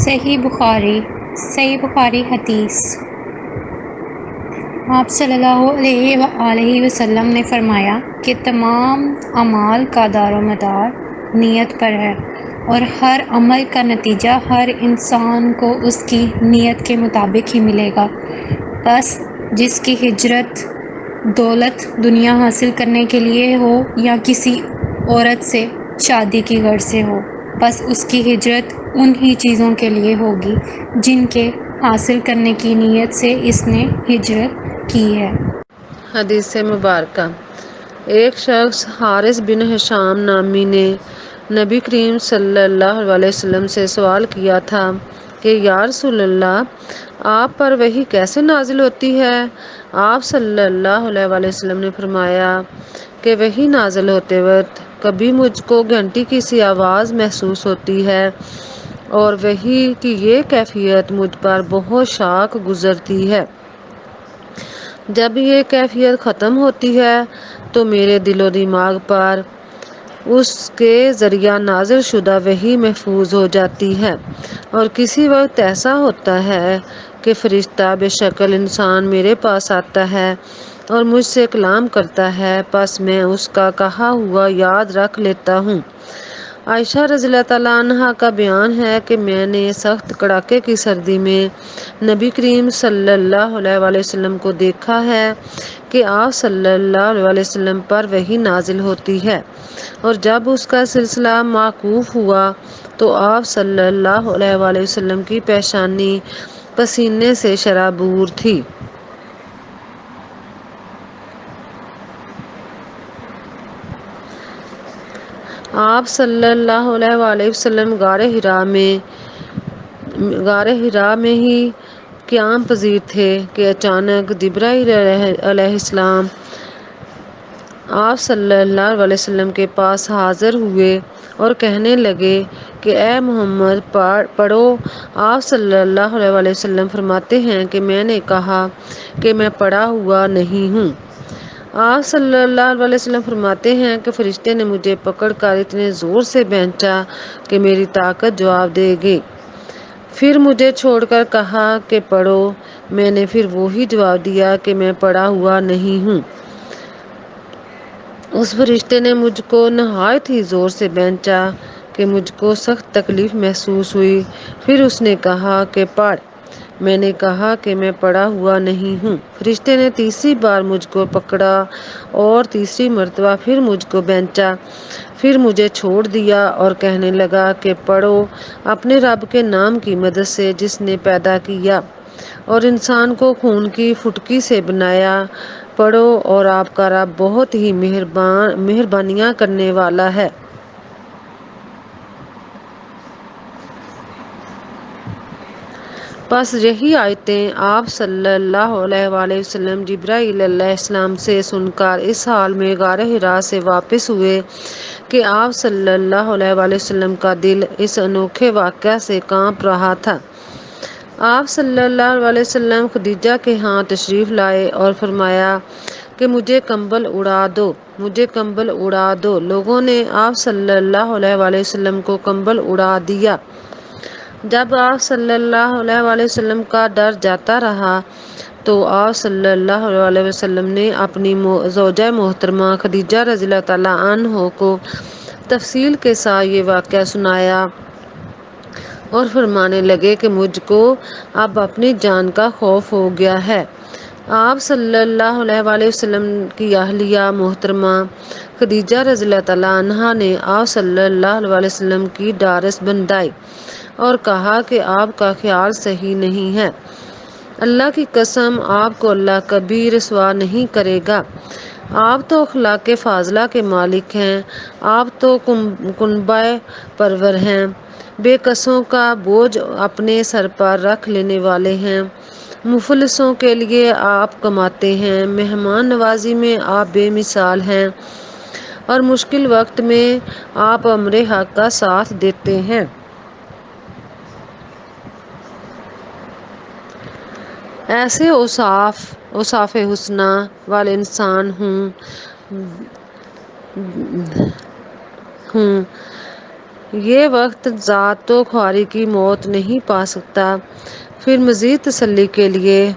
صحیح بخاری حدیث۔ آپ صلی اللہ علیہ وآلہ وسلم نے فرمایا کہ تمام اعمال کا دار و مدار نیت پر ہے، اور ہر عمل کا نتیجہ ہر انسان کو اس کی نیت کے مطابق ہی ملے گا۔ بس جس کی ہجرت دولت دنیا حاصل کرنے کے لیے ہو یا کسی عورت سے شادی کی غرض سے ہو، بس اس کی ہجرت انہی چیزوں کے لیے ہوگی جن کے حاصل کرنے کی نیت سے اس نے ہجرت کی ہے۔ حدیث مبارکہ۔ ایک شخص حارث بن ہشام نامی نے نبی کریم صلی اللہ علیہ وسلم سے سوال کیا تھا کہ یا رسول اللہ، آپ پر وحی کیسے نازل ہوتی ہے؟ آپ صلی اللہ علیہ وسلم نے فرمایا کہ وحی نازل ہوتے وقت کبھی مجھ کو گھنٹی کی سی آواز محسوس ہوتی ہے، اور وحی کی یہ کیفیت مجھ پر بہت شاق گزرتی ہے۔ جب یہ کیفیت ختم ہوتی ہے تو میرے دل و دماغ پر اس کے ذریعہ نازل شدہ وحی محفوظ ہو جاتی ہے، اور کسی وقت ایسا ہوتا ہے کہ فرشتہ بے شکل انسان میرے پاس آتا ہے اور مجھ سے کلام کرتا ہے، پس میں اس کا کہا ہوا یاد رکھ لیتا ہوں۔ عائشہ رضی اللہ تعالیٰ عنہا کا بیان ہے کہ میں نے سخت کڑاکے کی سردی میں نبی کریم صلی اللہ علیہ وسلم کو دیکھا ہے کہ آپ صلی اللہ علیہ وسلم پر وحی نازل ہوتی ہے، اور جب اس کا سلسلہ موقوف ہوا تو آپ صلی اللہ علیہ وسلم کی پیشانی پسینے سے شرابور تھی۔ آپ صلی اللہ علیہ وسلم غار حرا میں ہی قیام پذیر تھے کہ اچانک جبرائیل علیہ السلام آپ صلی اللہ علیہ وسلم کے پاس حاضر ہوئے اور کہنے لگے کہ اے محمد پڑھو۔ آپ صلی اللہ علیہ وسلم فرماتے ہیں کہ میں نے کہا کہ میں پڑھا ہوا نہیں ہوں۔ آپ صلی اللہ علیہ وسلم فرماتے ہیں کہ فرشتے نے مجھے پکڑ کر اتنے زور سے بھینچا کہ میری طاقت جواب دے گئی، پھر مجھے چھوڑ کر کہا کہ پڑھو۔ میں نے پھر وہی جواب دیا کہ میں پڑھا ہوا نہیں ہوں۔ اس فرشتے نے مجھ کو نہایت ہی زور سے بھینچا کہ مجھ کو سخت تکلیف محسوس ہوئی، پھر اس نے کہا کہ پڑھ۔ میں نے کہا کہ میں پڑھا ہوا نہیں ہوں۔ فرشتے نے تیسری بار مجھ کو پکڑا اور تیسری مرتبہ پھر مجھ کو بھینچا، پھر مجھے چھوڑ دیا اور کہنے لگا کہ پڑھو اپنے رب کے نام کی مدد سے جس نے پیدا کیا اور انسان کو خون کی پھٹکی سے بنایا، پڑھو اور آپ کا رب بہت ہی مہربانیاں کرنے والا ہے۔ پس یہی آیتیں آپ صلی اللہ علیہ وسلم جبرائیل علیہ السلام سے سن کر اس حال میں غار حرا سے واپس ہوئے کہ آپ صلی اللہ علیہ وسلم کا دل اس انوکھے واقعہ سے کانپ رہا تھا۔ آپ صلی اللہ علیہ وسلم خدیجہ کے ہاں تشریف لائے اور فرمایا کہ مجھے کمبل اڑا دو، مجھے کمبل اڑا دو۔ لوگوں نے آپ صلی اللہ علیہ وسلم کو کمبل اڑا دیا۔ جب آپ صلی اللہ علیہ وسلم کا ڈر جاتا رہا تو آپ صلی اللہ علیہ وسلم نے اپنی زوجہ محترمہ خدیجہ رضی اللہ تعالیٰ عنہ کو تفصیل کے ساتھ یہ واقعہ سنایا اور فرمانے لگے کہ مجھ کو اب اپنی جان کا خوف ہو گیا ہے۔ آپ صلی اللہ علیہ وسلم کی اہلیہ محترمہ خدیجہ رضی اللہ تعالیٰ عنہا نے آپ صلی اللہ علیہ وسلم کی ڈارس بندھائی اور کہا کہ آپ کا خیال صحیح نہیں ہے، اللہ کی قسم آپ کو اللہ کبھی رسوا نہیں کرے گا۔ آپ تو اخلاق فاضلہ کے مالک ہیں، آپ تو کنبہ پرور ہیں، بے کسوں کا بوجھ اپنے سر پر رکھ لینے والے ہیں، مفلسوں کے لیے آپ کماتے ہیں، مہمان نوازی میں آپ بے مثال ہیں، اور مشکل وقت میں آپ امر حق کا ساتھ دیتے ہیں۔ ایسے اوصاف حسنہ والے انسان ہوں یہ وقت ذات و خواری کی موت نہیں پا سکتا۔ پھر مزید تسلی کے لیے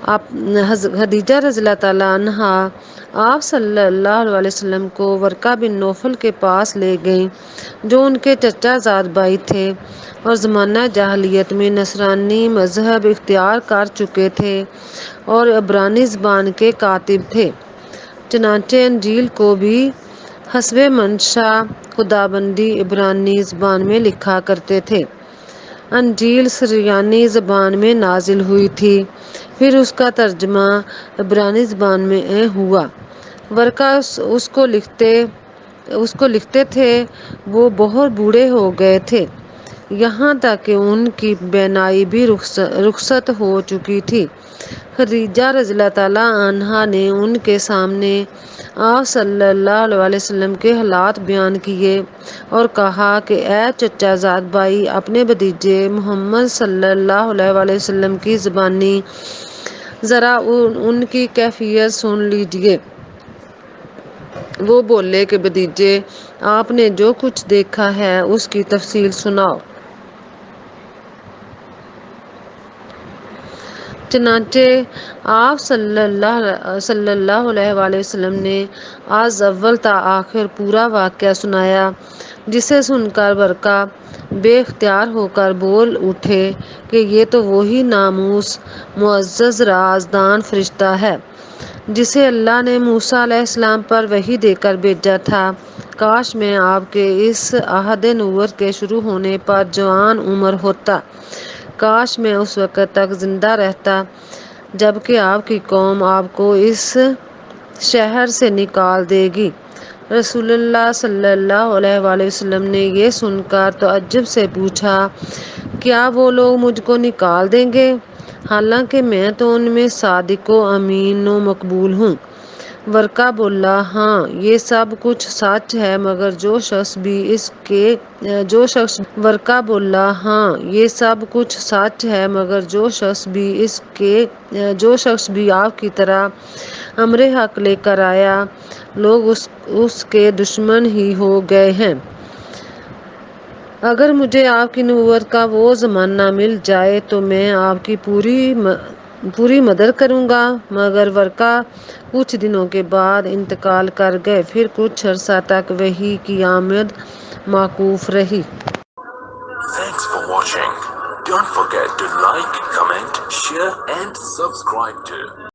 خدیجہ رضی اللہ تعالیٰ عنہا آپ صلی اللہ علیہ وسلم کو ورقہ بن نوفل کے پاس لے گئیں جو ان کے چچا زاد بھائی تھے اور زمانہ جاہلیت میں نصرانی مذہب اختیار کر چکے تھے اور عبرانی زبان کے کاتب تھے۔ چنانچہ انجیل کو بھی حسب منشا خداوندی عبرانی زبان میں لکھا کرتے تھے۔ انجیل سریانی زبان میں نازل ہوئی تھی، پھر اس کا ترجمہ عبرانی زبان میں ہوا۔ ورقہ اس کو لکھتے تھے، وہ بہت بوڑھے ہو گئے تھے، یہاں تک کہ ان کی بینائی بھی رخصت ہو چکی تھی۔ خدیجہ رضی اللہ تعالیٰ عنہا نے ان کے سامنے آپ صلی اللہ علیہ وسلم کے حالات بیان کیے اور کہا کہ اے چچا زاد بھائی، اپنے بھتیجے محمد صلی اللہ علیہ وسلم کی زبانی ذرا ان کی کیفیت سن لیجیے۔ وہ بولے کہ بھتیجے، آپ نے جو کچھ دیکھا ہے اس کی تفصیل سناؤ۔ چنانچہ آپ صلی اللہ علیہ وسلم نے از اول تا آخر پورا واقعہ سنایا، جسے سن کر ورقہ بے اختیار ہو کر بول اٹھے کہ یہ تو وہی ناموس معزز رازدان فرشتہ ہے جسے اللہ نے موسیٰ علیہ السلام پر وحی دے کر بھیجا تھا۔ کاش میں آپ کے اس عہد نبوت کے شروع ہونے پر جوان عمر ہوتا، کاش میں اس وقت تک زندہ رہتا جبکہ آپ کی قوم آپ کو اس شہر سے نکال دے گی۔ رسول اللہ صلی اللہ علیہ وسلم نے یہ سن کر تعجب سے پوچھا، کیا وہ لوگ مجھ کو نکال دیں گے، حالانکہ میں تو ان میں صادق و امین و مقبول ہوں؟ ورقہ بولا، ہاں یہ سب کچھ سچ ہے مگر جو شخص بھی اس کے جو شخص بھی آپ کی طرح امر حق لے کر آیا، لوگ اس کے دشمن ہی ہو گئے ہیں۔ اگر مجھے آپ کی نبوت کا وہ زمانہ مل جائے تو میں آپ کی پوری مدد کروں گا۔ مگر ورقہ کچھ دنوں کے بعد انتقال کر گئے، پھر کچھ عرصہ تک وحی کی آمد موقوف رہی۔ Thanks for watching. Don't forget to like, comment, share and subscribe to